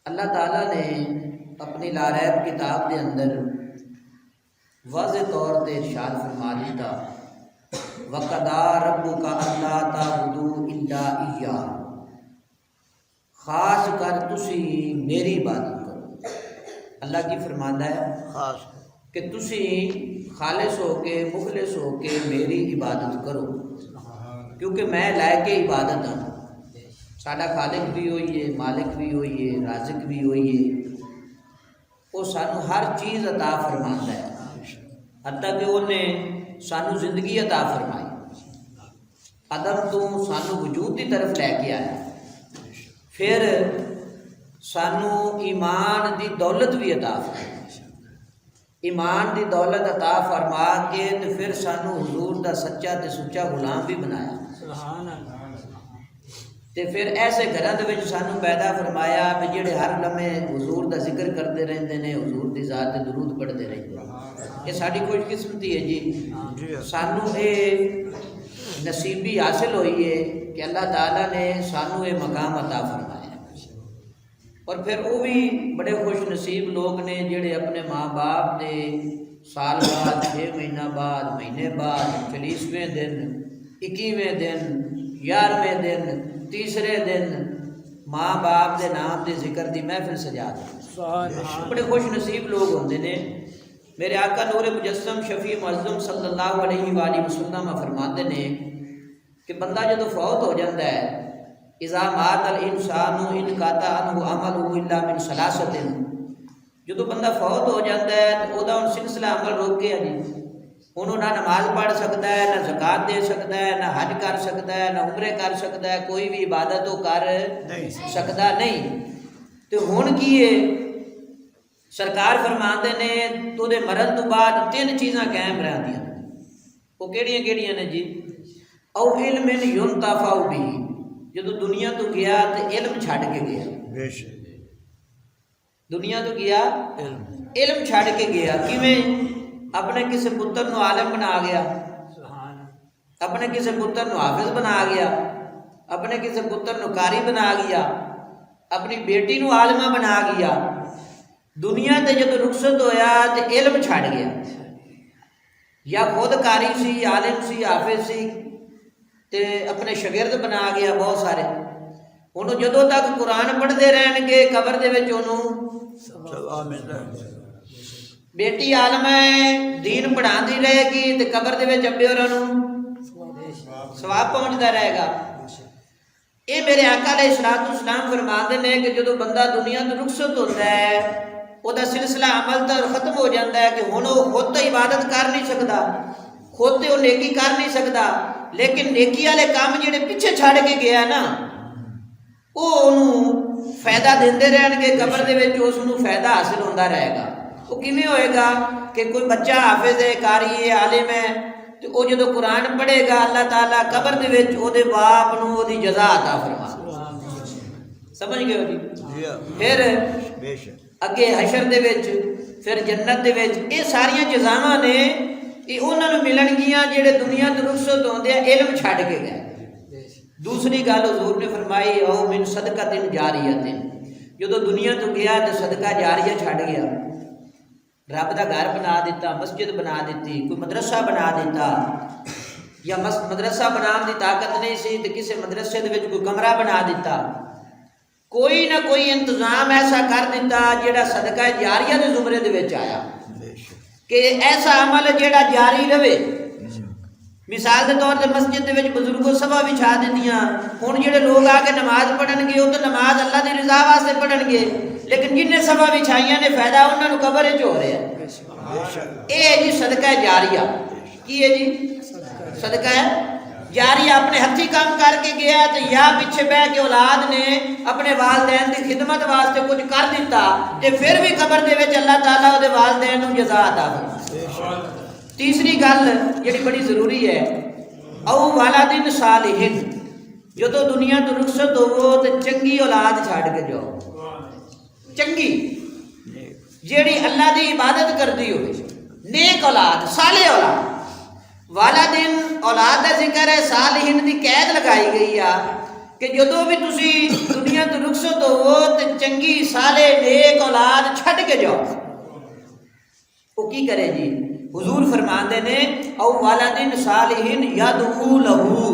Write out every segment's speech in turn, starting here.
اللہ تعالیٰ نے اپنی لاریب کتاب کے اندر واضح طور تے ارشاد فرما دیتا وَقَضَىٰ رَبُّكَ أَلَّا تَعْبُدُوا إِلَّا إِيَّاهُ، خاص کر تسی میری عبادت کرو۔ اللہ کی فرماندا ہے خاص کہ تسی خالص ہو کے مخلص ہو کے میری عبادت کرو، کیونکہ میں لائق عبادت ہوں۔ ساڈا خالق بھی ہوئی ہے، مالک بھی ہوئی ہے، رازق بھی ہوئی ہے، وہ سانو ہر چیز عطا فرماندا ہے، حتیٰ کہ انہیں سانو زندگی عطا فرمائی، عدم تو سانو وجود کی طرف لے کے آیا، پھر سانو ایمان دی دولت بھی عطا فرمائی، ایمان دی دولت عطا فرما کے تے پھر سانو حضور دا سچا تے سچا غلام بھی بنایا، سبحان اللہ۔ تے پھر ایسے گھراں دے وچ سانو پیدا فرمایا بھی جڑے ہر لمحے حضور دا ذکر کرتے رہندے نے، حضور دی ذات تے درود پڑھتے رہندے نے۔ یہ ساڈی خوش قسمتی ہے جی، سانو یہ نصیبی حاصل ہوئی ہے کہ اللہ تعالیٰ نے سانو یہ مقام عطا فرمایا، اور پھر وہ بھی بڑے خوش نصیب لوگ نے جڑے اپنے ماں باپ دے سال بعد، 6 مہینہ بعد، مہینے بعد، 40ویں دن، 21ویں دن، 11ویں دن، تیسرے دن ماں باپ دے نام دے ذکر دی محفل سجا دے، بڑے خوش نصیب لوگ ہوندے نے۔ میرے آقا نور مجسم شفیع معظم صلی اللہ علیہ وآلہ وسلم فرماتے نے کہ بندہ جدو فوت ہو جاتا ہے، اذا مات الانسان انقطع عنہ عملہ الا من ثلاثۃ، جدو بندہ فوت ہو جاتا ہے تو وہ سلسلہ عمل رک گیا جی، انہوں نہ نماز پڑھ سکتا ہے، نہ زکوٰۃ دے سکتا ہے، نہ حج کر سکتا ہے، نہ عمرے کر سکتا ہے، کوئی بھی عبادت وہ کر سکتا نہیں۔ تو ہن کی ہے سرکار فرماندے نے تو دے مرن تو بعد 3 چیزاں قائم رہندیاں، وہ کیڑیاں نے جی؟ او علم ينتفع به، جدو دنیا تو گیا تو علم چھڈ کے گیا، دنیا تو گیا علم چھڈ کے گیا، کیویں؟ اپنے کسی پتر نو عالم بنا گیا، اپنے کسی پتر نو حافظ بنا گیا، اپنے کسی پتر نو قاری بنا گیا، اپنی بیٹی نو عالمہ بنا گیا، دنیا تے جدو رخصت ہویا تے علم چھڈ گیا، یا خود قاری سی، عالم سی، حافظ سی تے اپنے شاگرد بنا گیا بہت سارے، انہوں جدو تک قرآن پڑھتے رہن گے قبر دے وچ انہوں بیٹی عالم ہے دین پڑھاندی رہے گی تے قبر دے وچ ابے ہوراں نوں ثواب پہنچدا رہے گا۔ اے میرے آقا علیہ الصلوۃ والسلام فرماندے نے کہ جدو بندہ دنیا تو رخصت ہوتا ہے وہ دا سلسلہ عمل تو ختم ہو جاتا ہے کہ ہن وہ خود تو عبادت کر نہیں سکتا، خود تو نیکی کر نہیں سکتا، لیکن نیکی والے کام جڑے پیچھے چھڑ کے گیا نا وہ انہوں فائدہ دیندے رہن گے، قبر دے وچ اس نوں فائدہ حاصل ہوندا رہے گا۔ وہ کیویں ہوئے گا کہ کوئی بچہ حافظ ہے، قاری ہے، عالم ہے، تو وہ جدو قرآن پڑھے گا اللہ تعالیٰ قبر دے وچ او دے باپ نوں او دی جزا عطا فرما، سمجھ گئے ہو جی؟ پھر اگے حشر دے وچ، پھر جنت دے وچ، یہ ساریاں جزاواں نے یہ انہاں نوں ملن گیاں جڑے دنیا تو رخصت ہوندے علم چھڈ کے گئے۔ دوسری گل حضور نے فرمائی او من صدقۃ جاریۃ، جدو دنیا تو گیا تو صدقہ جاریہ چھڈ گیا، رب دا گھر بنا دیتا، مسجد بنا دیتی، کوئی مدرسہ بنا دیتا، یا مدرسہ بنان دی طاقت نہیں سی تو کسی مدرسے دے وچ کوئی کمرہ بنا دیتا، کوئی نہ کوئی انتظام ایسا کر دیتا جڑا صدقہ جاریہ دے زمرے دے وچ آیا کہ ایسا عمل جڑا جاری رہے۔ مثال کے طور پر مسجد دے وچ بزرگوں سبھا بچھا دیتیاں، ہن جڑے لوگ آ کے نماز پڑھن گے وہ تو نماز اللہ دی رضا واسطے پڑھن گے، لیکن جن نے سبھا بچھائیاں نے فائدہ انہاں نوں قبر وچ ہو رہا ہے۔ اے ہے جی صدقہ جاریہ، کی ہے جی؟ صدقہ جاریہ اپنے ہتھی کام کر کے گیا تو یا پیچھے بہ کے اولاد نے اپنے والدین کی خدمت واسطے کچھ کر دیتا تے پھر بھی قبر دے وچ اللہ تعالیٰ دے والدین نوں جزا عطا فرمائے۔ تیسری گل جڑی بڑی ضروری ہے، او والدین صالحین، جدو دنیا تو رخصت ہوو تو چنگی اولاد چھڈ کے جاؤ، چنگی جیڑی اللہ دی عبادت کرتی ہوئے، نیک اولاد، صالح اولاد۔ والدین اولاد کا ذکر ہے، صالحین دی قید لگائی گئی ہے کہ جدوں بھی تسی دنیا تو رخصت ہوو تے چنگی صالح نیک اولاد چھڈ کے جاؤ. وہ کی کرے جی؟ حضور فرماندے نے او والدین صالحین یدعو لہو.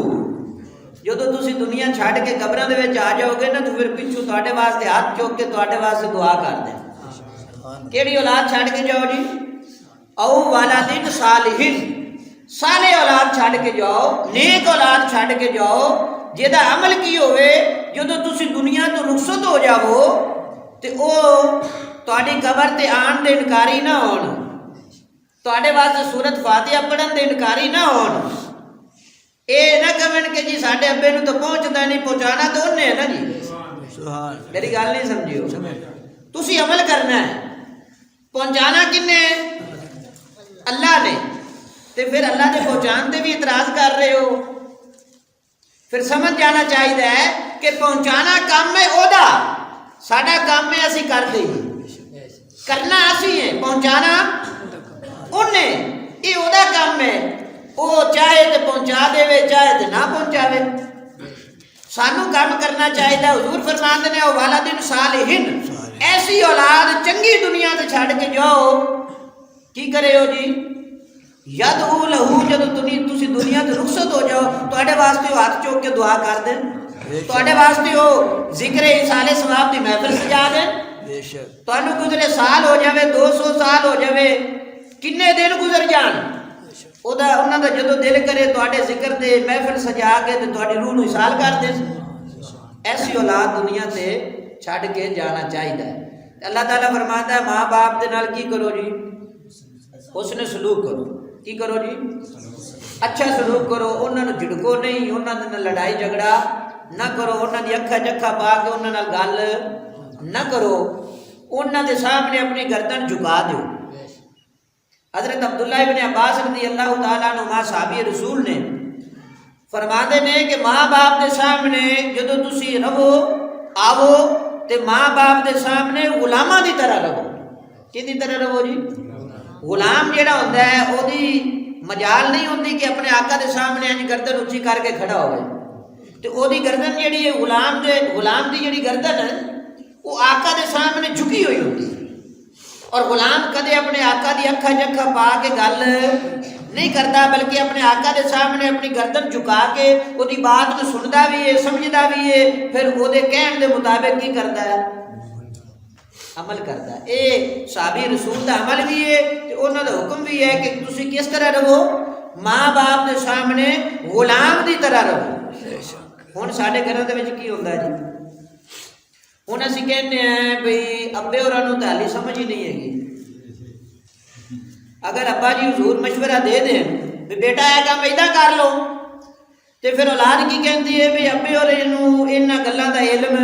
جدوں تسی دنیا چھڈ کے قبراں دے وچ آ جاؤ گے نا تو پھر پیچھوں تواڈے واسطے ہاتھ چوک کے تواڈے واسطے دعا کر دیں. کیڑی اولاد چھڈ کے جاؤ جی؟ او والدین صالحین، صالح اولاد چھڈ کے جاؤ، نیک اولاد چھڈ کے جاؤ جہدا عمل کی ہوئے جدو تسی دنیا تو رخصت ہو جاؤ تے او تہاڈی قبر تے آن دے انکاری نہ ہون، تہاڈے واسطے سورت فاتحہ پڑھن دے انکاری نہ ہون. اے نہ کہن کہ جی ساڈے ابے نوں تو پہنچدا نہیں، پہنچانا تو انہیں ہے نا جی. میری گل نہیں سمجھیو، تسی عمل کرنا ہے، پہنچانا کنے؟ اللہ نے. تے پھر اللہ دے پہنچان تے بھی اعتراض کر رہے ہو. پھر سمجھ جانا چاہیے کہ پہنچانا کام ہے او دا، ساڈا کام ہے اسی کر دیں، کرنا اسی ہے، پہنچانا انہیں. یہ او دا کام ہے، وہ چاہے تے پہنچا دے چاہے تے نہ پہنچاوے. سانو کام کرنا چاہیے. حضور فرماندے نے او والدین صالحین، ایسی اولاد چنگی دنیا تے چھڈ کے جاؤ. کی کرے ہو جی؟ یدعو لہو. جدو تسی دنیا تے رخصت ہو جاؤ تواڈے واسطے وہ ہاتھ چوک کے دعا کر دیں، تواڈے واسطے وہ ذکر ایصال ثواب دی محفل سجا دیں. تانوں گزرے سال ہو جاوے، 200 سال ہو جاوے، کنے دن گزر جان، انہاں دا جدو دل کرے تواڈے ذکر تے محفل سجا کے تے تواڈی روح نوں ایصال کر دیں. ایسی اولاد دنیا تے چھڈ کے جانا چاہیے. اللہ تعالیٰ فرماتا ہے ماں باپ دے نال کی کرو جی؟ حسن سلوک کرو. کی کرو جی؟ اچھا سلوک کرو. انہاں نوں جھڑکو نہیں، انہاں دے نال لڑائی جھگڑا نہ کرو، انہاں دی اکھا چکھا پا کے انہاں نال گل نہ کرو، انہاں دے سامنے اپنی گردن جھکا دیو. حضرت عبداللہ ابن عباس رضی اللہ تعالیٰ عنہما صحابی رسول نے فرماتے نے کہ ماں باپ دے سامنے جدو تسی رہو آو تے ماں باپ دے سامنے غلاماں دی طرح رہو. کی دی طرح رہو جی؟ غلام جیڑا ہوتا ہے او دی مجال نہیں ہوتی کہ اپنے آقا دے سامنے انج گردن اونچی کر کے کھڑا ہوئے. تے او دی گردن جیڑی ہے غلام دی جیڑی گردن ہے وہ آقا دے سامنے جھکی ہوئی ہوتی ہے. اور غلام کدے اپنے آقا دی اکھا جکھا پا کے گل نہیں کرتا، بلکہ اپنے آقا دے سامنے اپنی گردن جھکا کے وہ دی بات کو سنتا بھی ہے، سمجھتا بھی ہے، پھر وہ دے کہن دے مطابق کی کرتا ہے؟ عمل کرتا ہے. اے صحابی رسول دا عمل بھی ہے تے انہاں دا حکم بھی ہے کہ تسی کس طرح رہو؟ ماں باپ دے سامنے غلام دی طرح رہو. ہن ساڈے گھراں دے وچ کی ہوندا جی؟ ہن اسی کہنے ہیں بھئی ابے ہوراں نوں تے ہلی سمجھ ہی نہیں ہے گی. اگر ابا جی حضور مشورہ دے دیں بھی بیٹا اے کام ایدا کر لو تے پھر اولاد کی کہندی ہے بھی ابے ہورے نوں انہاں گلاں دا علم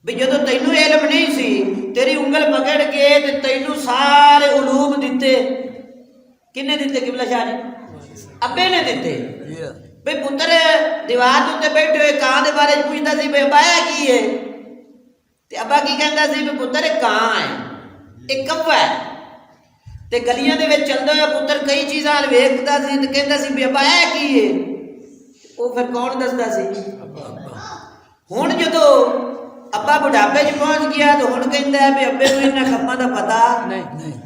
بھی جدو تینوں علم نہیں سی تیری انگل پکڑ کے تے تینوں سارے علوم دیتے. کنے دیتے قبلہ شاہ جی؟ ابے نے دیتے. بھئی پتر دیوار تے بیٹھے ہوئے کاں دے بارے پوچھتا سی بھئی ابا کی ہے تے ابا کی کہندا سی بھئی پتر کاں ہے، ایک کوا ہے. تے گلیاں دے وچ چلدا ہوا پتر کئی چیزاں ویکھدا سی تے کہندا سی بھئی ابا کی ہے. او پھر کون دسدا سی؟ ہن جدو ابا بڑھاپے چ پہنچ گیا تو ہن کہندا ہے بھئی ابے نوں انہاں کماں دا پتہ نہیں.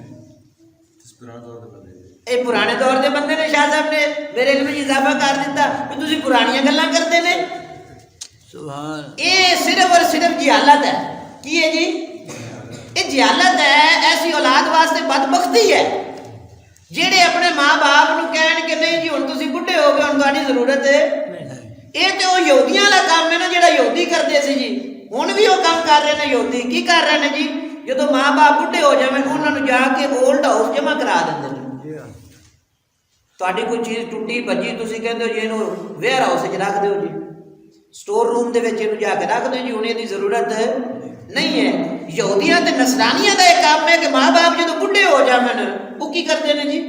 اے پرانے دور دے بندے نے شاہ صاحب نے میرے علم میں اضافہ کر دیتا کہ تسی پرانیاں گلاں کرتے نے. سبحان. اے صرف اور صرف جہالت ہے. کی ہے جی؟ اے جہالت ہے. ایسی اولاد واسطے بدبختی ہے جہے اپنے ماں باپ نو کہن کہ نہیں جی ہن تسی بڈھے ہو گئے ہن تہاڈی ضرورت ہے. اے تے او یہودیاں والا کام ہے نا جہاں یہودی کرتے سی جی. ہن بھی وہ کام کر رہے ہیں یہودی. کی کر رہے ہیں جی؟ جدو ماں باپ بڈھے ہو جائیں انہوں نے جا کے اولڈ ہاؤس جمع کرا دیں. تہاڈی کوئی چیز ٹوٹی بجی تسی کہندے ہو جی اینو ویئر ہاؤس وچ رکھ دیو جی، سٹور روم دے وچ اینو جا کے رکھ دیو جی، ہن دی ضرورت نہیں ہے. یہودیاں تے نصرانیاں دا ایک کام ہے کہ ماں باپ جدو بڈھے ہو جاون وہ کی کرتے ہیں جی؟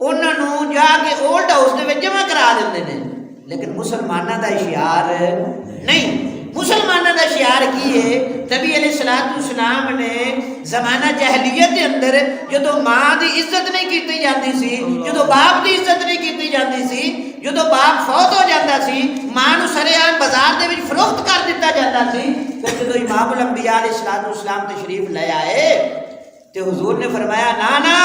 انہاں نوں جا کے اولڈ ہاؤس دے وچ جمع کرا دیندے نے. لیکن مسلماناں دا اشعار نہیں. مسلمانوں کا شعار کی ہے؟ نبی علیہ الصلوۃ والسلام نے زمانہ جاہلیت کے اندر جدو ماں دی عزت نہیں کی جاتی سی، جدو باپ دی عزت نہیں کی جاتی سی، جدو باپ فوت ہو جاتا سی ماں نو سریعام بازار دے وچ فروخت کر دیتا جاتا سی، پھر جدو امام الانبیاء علیہ الصلوۃ والسلام تشریف لے آئے تو حضور نے فرمایا نا نا،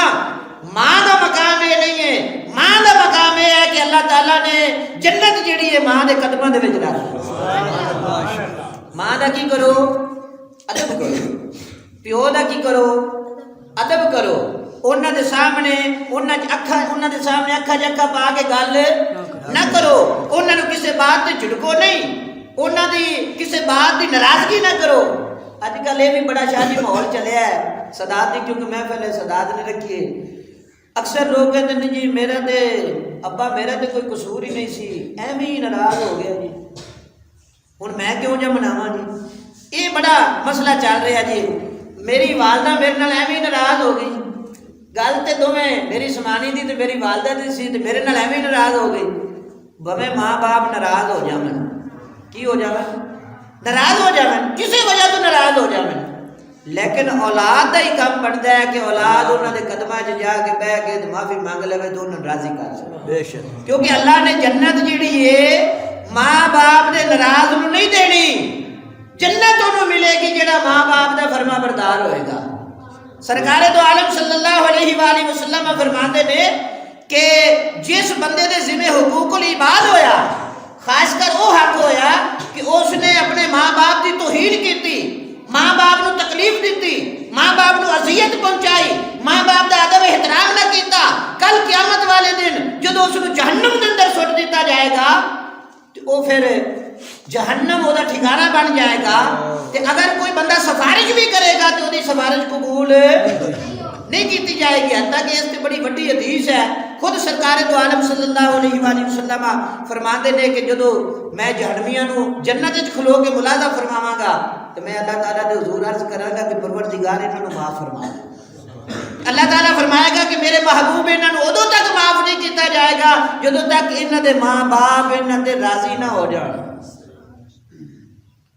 ماں کا مقام یہ نہیں ہے، ماں کا مقام یہ ہے کہ اللہ تعالیٰ نے جنت جڑی ہے ماں دے قدموں دے وچ رکھ، ماں دا کی کرو؟ ادب کرو، پیو دا کی کرو؟ ادب کرو، انہاں دے سامنے انہاں دے سامنے اکھا جکھا پا کے گل نہ کرو، انہاں نو کسے بات تے جھڑکو نہیں، انہاں دی کسے بات دی ناراضگی نہ کرو۔ اج کل یہ بھی بڑا شادی ماحول چلیا ہے، صدات دی کیونکہ محفل ہے صدات نے رکھی ہے، اکثر لوگ کہتے ہیں جی میرا تے ابا میرا تے کوئی قصور ہی نہیں سی، ایویں ہی ناراض ہو گیا جی، ہن میں کیوں جا مناواں جی، یہ بڑا مسئلہ چل رہا جی، میری والدہ میرے نال ایویں ناراض ہو گئی، گل تے دوویں میری سمانی دی تے میری والدہ دی سی تے میرے نال ایویں ناراض ہو گئی، بھویں ماں باپ ناراض ہو جاون، کی ہو جاون؟ ناراض ہو جاون، کسی وجہ تو ناراض ہو جاون، لیکن اولاد دا ہی کام بنتا ہے کہ اولاد انہوں نے قدمہ جا کے بہ کے معافی مانگ لے تو انہوں نے راضی کر سکے، کیونکہ اللہ نے جنت جڑی ہے ماں باپ دے ناراض نو نہیں دینی، جنت انہوں ملے گی جڑا ماں باپ دا فرما بردار ہوئے گا۔ سرکار دو عالم صلی اللہ علیہ وآلہ وسلم فرماتے نے کہ جس بندے دے ذمہ حقوق العباد ہویا، خاص کر وہ حق ہویا کہ اس نے اپنے ماں باپ کی توہین کی، ماں باپ نو تکلیف دیتی، ماں باپ نو اذیت پہنچائی، ماں باپ دا ادب احترام نہ کیتا، کل قیامت والے دن جدو اس کو جہنم کے اندر سٹ دیتا جائے گا تو وہ پھر جہنم وہ ٹھکانہ بن جائے گا، تے اگر کوئی بندہ سفارش بھی کرے گا تو وہ سفارش قبول نہیں کی جائے گی، حتیٰ کہ اس سے بڑی بڑی حدیث ہے، خود سرکار دو عالم صلی اللہ علیہ وآلہ وسلم فرماتے ہیں کہ جدو میں جہنمیاں نو جنت وچ کھلو کے ملاحظہ فرماواں گا تو میں اللہ تعالیٰ دے حضور عرض کراں گا کہ پروردگار انہاں نو معاف فرما، اللہ تعالیٰ فرمائے گا کہ میرے محبوب انہاں نو ادو تک معاف نہیں کیتا جائے گا جدو تک انہاں دے ماں باپ انہاں تے راضی نہ ہو جان۔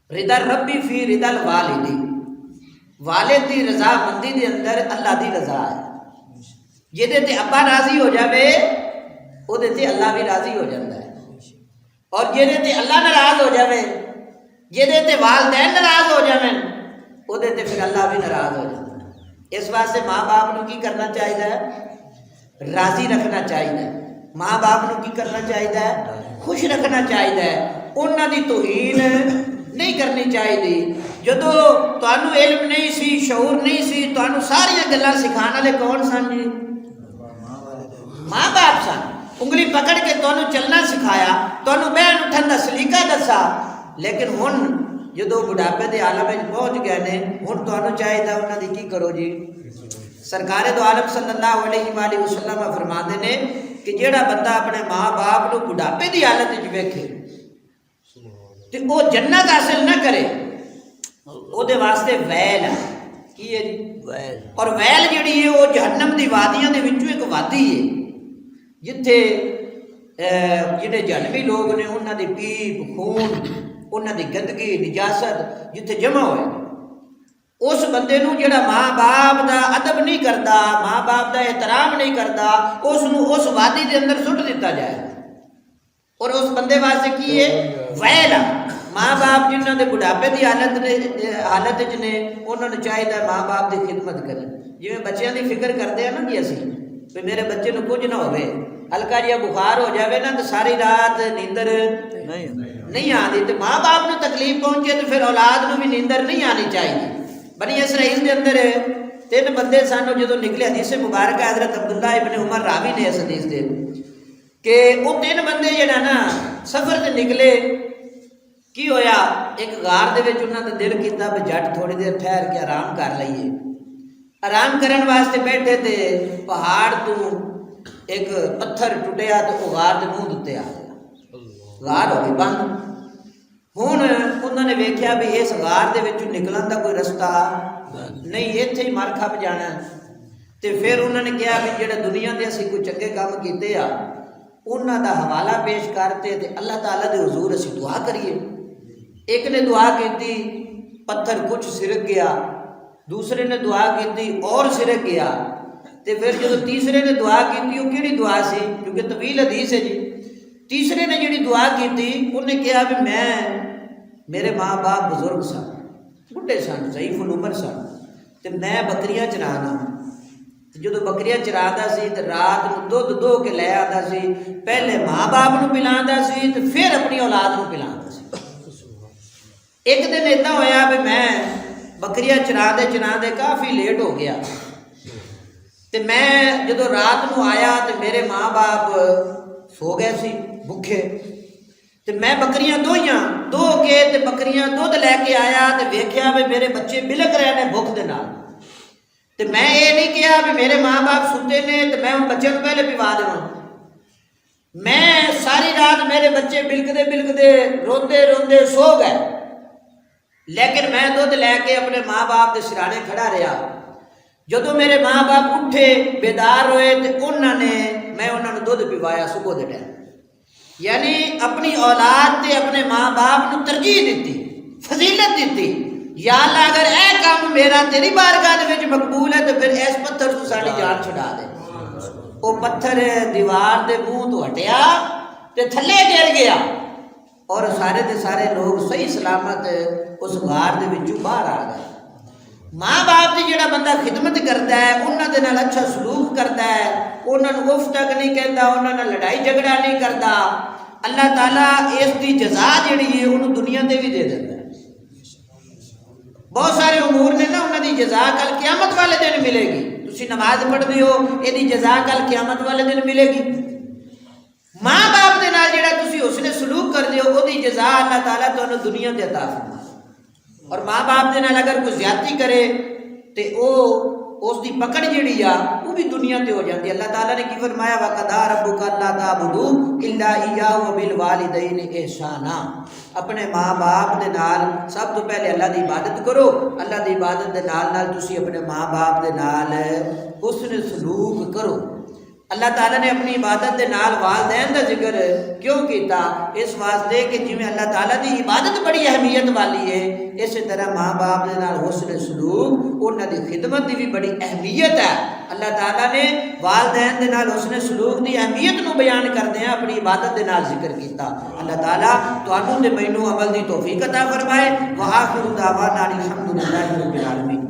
رضا ربی فی رضا الوالدی، والد دی رضا مندی دے اندر اللہ دی رضا ہے، جہدے تے ابا راضی ہو جاوے او دے تے اللہ بھی راضی ہو جاتا ہے، اور جہدے تے اللہ ناراض ہو جاوے، جہدے تے والدین ناراض ہو جاویں او دے تے پھر اللہ بھی ناراض ہو جاتا ہے۔ اس واسطے ماں باپ نو کی کرنا چاہیے؟ راضی رکھنا چاہیے، ماں باپ نو کی کرنا چاہیے؟ خوش رکھنا چاہیے، انہاں دی توہین نہیں کرنی چاہیے۔ جدو تانوں علم نہیں سی، شعور نہیں سی، تانوں ساری گلاں سکھانے والے کون سن جی؟ ماں باپ سن، انگلی پکڑ کے تانوں چلنا سکھایا، تانوں بہن اٹھن دا سلیقہ دسا، لیکن ہن جدو بڑھاپے دے عالم وچ پہنچ گئے نے ہن تانوں چاہیے انہاں دی کی کرو جی؟ سرکار دو عالم صلی اللہ علیہ وآلہ وسلم فرماتے نے کہ جیڑا بندہ اپنے ماں باپ نو بڑھاپے دی حالت وچ ویکھے تے او جنت حاصل نہ کرے، او دے واسطے ویل ہے، کی ہے جی؟ ویل، اور ویل جڑی ہے وہ جہنم دی وادیاں دے وچوں ایک وادی ہے جتھے جڑے جہنمی لوگ نے انہاں دی پیپ خون انہاں دی گندگی نجاست جتھے جمع ہوئے، اس بندے نو جڑا ماں باپ دا ادب نہیں کرتا، ماں باپ دا احترام نہیں کرتا، اس نو اس وادی دے اندر سٹ دیتا جائے، اور اس بندے واسطے کی ہے؟ ویل ہے۔ ماں باپ جنہاں دے بڑھاپے دی حالت وچ نے انہاں نوں چاہیے ماں باپ دی خدمت کریں، جویں بچیاں دی فکر کرتے ہیں نا جی اسی کہ میرے بچے نو کچھ نہ ہوئے، ہلکا جہا بخار ہو جاوے نا تو ساری رات نیندر نہیں آتی، تو ماں باپ نو تکلیف پہنچے تو پھر اولاد نو بھی نیندر نہیں آنی چاہیے۔ بنی اسرائیل دے اندر 3 بندے سن، جدو نکلے حدیث مبارکہ حضرت عبداللہ ابن عمر راوی نے اس حدیث دے کہ وہ 3 بندے جڑا نا سفر تے نکلے، کی ہویا ایک غار دے وچ انہاں دا دل کیتا بھی جٹ تھوڑی دیر ٹھہر کے آرام کر لئیے، آرام کرن واسطے بیٹھے تے پہاڑ تو ایک پتھر ٹوٹیا تو وہ غار دے منہ دتے آ گیا، غار ہو گئی بند۔ ہن انہوں نے ویکھیا بھی اس غار دے وچوں نکلن دا کوئی رستہ نہیں، ایتھے ہی مر کھپ جانا، تے پھر انہوں نے کہا بھی جڑے دنیا دے اسی کوئی چنگے کام کیتے آ انہاں دا حوالہ پیش کرتے تے اللہ تعالیٰ دے حضور اسی دعا کریے۔ ایک نے دعا کی پتھر کچھ سرک گیا، دوسرے نے دعا کی اور سرک گیا، تے پھر جب تیسرے نے دعا کی وہ کیڑی دعا سی، کیونکہ طویل حدیث ہے جی. تیسرے نے جڑی دعا کی انہیں کہا بھی میں میرے ماں باپ بزرگ سن، بڈھے سن، ضعیف العمر سن، تے میں بکریاں چرانا. جدو بکریاں چراتا سی تے رات نو دودھ دو کے لے آتا سی، پہلے ماں باپ نو پلاندا سی تے پھر اپنی اولاد نو پلاندا سی. ایک دن اتنا ہویا بھی میں بکریاں چراندے کافی لیٹ ہو گیا، تے میں جدو رات نو آیا تے میرے ماں باپ سو گئے سی بھوکے، تے میں بکریاں دو کے تے بکریاں دودھ لے کے آیا تے ویکھیا بھی میرے بچے بلک رہے نے بھوک دے نال. تے میں یہ نہیں کہا بھی میرے ماں باپ ستے نے تے میں ان بچے کو پہلے پیوا دیواں. میں ساری رات میرے بچے بلکدے روندے روندے سو گئے، لیکن میں دودھ لے کے اپنے ماں باپ کے سرانے کھڑا رہا. جدو میرے ماں باپ اٹھے بیدار ہوئے تو میں انہوں نے دودھ پیوایا صبح دے ٹائم. یعنی اپنی اولاد تے اپنے ماں باپ نو ترجیح دیتی، فضیلت دیتی. یا اللہ اگر اے کام میرا تیری بارگاہ دے وچ مقبول ہے تو پھر اس پتھر تو ساری جان چھڑا دے. وہ پتھر دیوار دے منہ تو ہٹیا تے تھلے گر گیا اور سارے دے سارے لوگ صحیح سلامت اس غار دے وچوں باہر آ گئے. ماں باپ دی جڑا بندہ خدمت کرتا ہے، انہاں دے نال اچھا سلوک کرتا ہے، انہاں نوں اف تک نہیں کہندا، انہاں نال لڑائی جھگڑا نہیں کرتا، اللہ تعالیٰ اس دی جزا جڑی ہے انہوں دنیا تے بھی دے دیتا ہے. بہت سارے امور نے نا انہاں دی جزا کل قیامت والے دن ملے گی. تسی نماز پڑھدے ہو، یہ دی جزا کل قیامت والے دن ملے گی. ماں باپ دے نال جڑا تسی حسن سلوک کردے ہو، وہ دی جزا اللہ تعالیٰ تانوں دنیا تے عطا فرمائے. اور ماں باپ دے نال اگر کوئی زیادتی کرے تے اس دی پکڑ جڑی آ وہ بھی دنیا تے ہو جاتی ہے. اللہ تعالیٰ نے کی فرمایا وَقَضَىٰ رَبُّكَ أَلَّا تَعْبُدُوا إِلَّا إِيَّاهُ وَبِالْوَالِدَيْنِ إِحْسَانًا. اپنے ماں باپ دے نال سب تو پہلے اللہ دی عبادت کرو. اللہ دی عبادت دے نال تسی اپنے ماں باپ دے نال حسن سلوک کرو. اللہ تعالیٰ نے اپنی عبادت دے نال والدین دا ذکر کیوں کیتا؟ اس واسطے کہ جویں اللہ تعالیٰ دی عبادت بڑی اہمیت والی ہے، اسی طرح ماں باپ دے نال حسن سلوک انہاں دی خدمت دی بھی بڑی اہمیت ہے. اللہ تعالیٰ نے والدین دے نال حسن سلوک دی اہمیت نو بیان کردے ہیں اپنی عبادت دے نال ذکر کیتا. اللہ تعالیٰ تانوں تے مینوں عمل دی توفیق عطا فرمائے. وآخر دعوانا الحمدللہ رب العالمین.